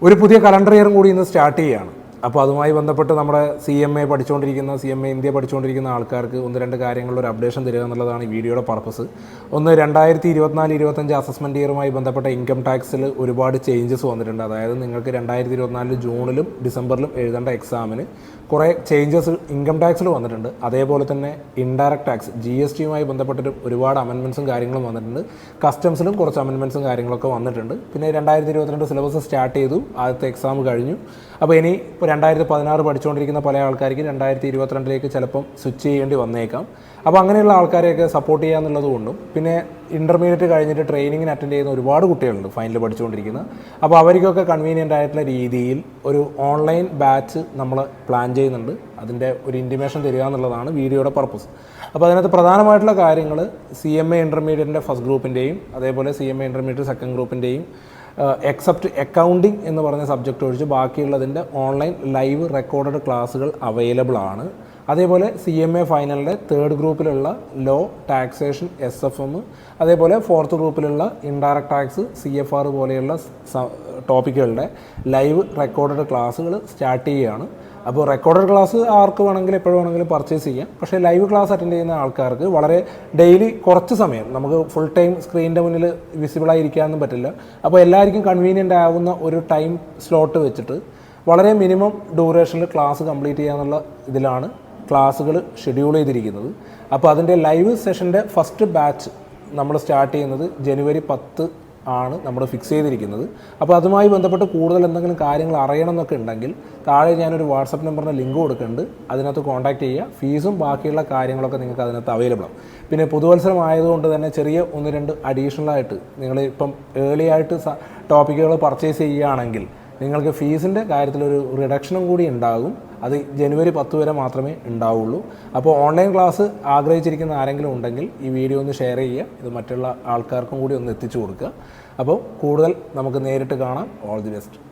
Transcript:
ഒരു പുതിയ കലണ്ടർ ഇയറും കൂടി ഇന്ന് സ്റ്റാർട്ട് ചെയ്യുകയാണ്. അപ്പോൾ അതുമായി ബന്ധപ്പെട്ട് നമ്മുടെ CMA പഠിച്ചുകൊണ്ടിരിക്കുന്ന CMA ഇന്ത്യ പഠിച്ചുകൊണ്ടിരിക്കുന്ന ആൾക്കാർക്ക് ഒന്ന് രണ്ട് കാര്യങ്ങളിലൊരു അപ്ഡേഷൻ തരിക എന്നുള്ളതാണ് ഈ വീഡിയോയുടെ പർപ്പസ്. ഒന്ന്, 2024-25 അസസ്മെൻറ്റ് ഇയറുമായി ബന്ധപ്പെട്ട ഇൻകം ടാക്സിൽ ഒരുപാട് ചേഞ്ചസ് വന്നിട്ടുണ്ട്. അതായത് നിങ്ങൾക്ക് 2024 ജൂണിലും ഡിസംബറിലും എഴുതേണ്ട എക്സാമിന് കുറേ ചേഞ്ചസ് ഇൻകം ടാക്സിൽ വന്നിട്ടുണ്ട്. അതേപോലെ തന്നെ ഇൻഡയറക്റ്റ് ടാക്സ് GSTയുമായി ബന്ധപ്പെട്ടിട്ട് ഒരുപാട് അമെൻമെൻറ്റ്സും കാര്യങ്ങളും വന്നിട്ടുണ്ട്. കസ്റ്റംസിലും കുറച്ച് അമെൻമെൻറ്റ്സും കാര്യങ്ങളൊക്കെ വന്നിട്ടുണ്ട്. പിന്നെ 2022 സിലബസ് സ്റ്റാർട്ട് ചെയ്തു, ആദ്യത്തെ എക്സാം കഴിഞ്ഞു. അപ്പോൾ ഇനി ഇപ്പോൾ 2016 പഠിച്ചുകൊണ്ടിരിക്കുന്ന പല ആൾക്കാർക്ക് 2022 ചിലപ്പം സ്വിച്ച് ചെയ്യേണ്ടി വന്നേക്കാം. അപ്പോൾ അങ്ങനെയുള്ള ആൾക്കാരെയൊക്കെ സപ്പോർട്ട് ചെയ്യുക എന്നുള്ളതുകൊണ്ടും, പിന്നെ ഇൻ്റർമീഡിയറ്റ് കഴിഞ്ഞിട്ട് ട്രെയിനിങ്ങിന് അറ്റൻഡ് ചെയ്യുന്ന ഒരുപാട് കുട്ടികളുണ്ട് ഫൈനൽ പഠിച്ചുകൊണ്ടിരിക്കുന്നത്. അപ്പോൾ അവർക്കൊക്കെ കൺവീനിയൻ്റ് ആയിട്ടുള്ള രീതിയിൽ ഒരു ഓൺലൈൻ ബാച്ച് നമ്മൾ പ്ലാൻ ചെയ്യുന്നുണ്ട്. അതിൻ്റെ ഒരു ഇൻറ്റിമേഷൻ തരിക എന്നുള്ളതാണ് വീഡിയോയുടെ പർപ്പസ്. അപ്പോൾ അതിനകത്ത് പ്രധാനമായിട്ടുള്ള കാര്യങ്ങൾ CMA ഇൻ്റർമീഡിയറ്റിൻ്റെ ഫസ്റ്റ് ഗ്രൂപ്പിൻ്റെയും അതേപോലെ CMA ഇൻ്റർമീഡിയറ്റ് സെക്കൻഡ് ഗ്രൂപ്പിൻ്റെയും എക്സെപ്റ്റ് അക്കൗണ്ടിങ് എന്ന് പറഞ്ഞ സബ്ജക്റ്റ് ഒഴിച്ച് ബാക്കിയുള്ളതിൻ്റെ ഓൺലൈൻ ലൈവ് റെക്കോർഡഡ് ക്ലാസ്സുകൾ അവൈലബിൾ ആണ്. അതേപോലെ CMA ഫൈനലിൻ്റെ തേർഡ് ഗ്രൂപ്പിലുള്ള ലോ, ടാക്സേഷൻ, SFM, അതേപോലെ ഫോർത്ത് ഗ്രൂപ്പിലുള്ള ഇൻഡയറക്റ്റ് ടാക്സ്, CFR പോലെയുള്ള ടോപ്പിക്കുകളുടെ ലൈവ് റെക്കോർഡഡ് ക്ലാസ്സുകൾ സ്റ്റാർട്ട് ചെയ്യുകയാണ്. അപ്പോൾ റെക്കോർഡഡ് ക്ലാസ് ആർക്ക് വേണമെങ്കിലും എപ്പോഴും വേണമെങ്കിലും പർച്ചേസ് ചെയ്യാം. പക്ഷേ ലൈവ് ക്ലാസ് അറ്റൻഡ് ചെയ്യുന്ന ആൾക്കാർക്ക് വളരെ ഡെയിലി കുറച്ച് സമയം നമുക്ക് ഫുൾ ടൈം സ്ക്രീനിൻ്റെ മുന്നിൽ വിസിബിളായി ഇരിക്കാനൊന്നും പറ്റില്ല. അപ്പോൾ എല്ലാവർക്കും കൺവീനിയൻ്റ് ആവുന്ന ഒരു ടൈം സ്ലോട്ട് വെച്ചിട്ട് വളരെ മിനിമം ഡ്യൂറേഷനിൽ ക്ലാസ് കംപ്ലീറ്റ് ചെയ്യാന്നുള്ള ഇതിലാണ് ക്ലാസ്സുകൾ ഷെഡ്യൂൾ ചെയ്തിരിക്കുന്നത്. അപ്പോൾ അതിൻ്റെ ലൈവ് സെഷൻ്റെ ഫസ്റ്റ് ബാച്ച് നമ്മൾ സ്റ്റാർട്ട് ചെയ്യുന്നത് ജനുവരി 10 ആണ് നമ്മൾ ഫിക്സ് ചെയ്തിരിക്കുന്നത്. അപ്പോൾ അതുമായി ബന്ധപ്പെട്ട് കൂടുതൽ എന്തെങ്കിലും കാര്യങ്ങൾ അറിയണം എന്നൊക്കെ ഉണ്ടെങ്കിൽ താഴെ ഞാനൊരു വാട്സപ്പ് നമ്പറിൻ്റെ ലിങ്ക് കൊടുക്കുന്നുണ്ട്, അതിനകത്ത് കോൺടാക്റ്റ് ചെയ്യുക. ഫീസും ബാക്കിയുള്ള കാര്യങ്ങളൊക്കെ നിങ്ങൾക്ക് അതിനകത്ത് അവൈലബിൾ ആവും. പിന്നെ പുതുവത്സരം ആയതുകൊണ്ട് തന്നെ ചെറിയ 1-2 അഡീഷണലായിട്ട് നിങ്ങൾ ഇപ്പം ഏർലി ആയിട്ട് ടോപ്പിക്കുകൾ പർച്ചേസ് ചെയ്യുകയാണെങ്കിൽ നിങ്ങൾക്ക് ഫീസിൻ്റെ കാര്യത്തിലൊരു റിഡക്ഷനും കൂടി ഉണ്ടാകും. അത് ജനുവരി 10 വരെ മാത്രമേ ഉണ്ടാവുള്ളൂ. അപ്പോൾ ഓൺലൈൻ ക്ലാസ് ആഗ്രഹിച്ചിരിക്കുന്ന ആരെങ്കിലും ഉണ്ടെങ്കിൽ ഈ വീഡിയോ ഒന്ന് ഷെയർ ചെയ്യുക, ഇത് മറ്റുള്ള ആൾക്കാർക്കും കൂടി ഒന്ന് എത്തിച്ചു കൊടുക്കുക. അപ്പോൾ കൂടുതൽ നമുക്ക് നേരിട്ട് കാണാം. All the best.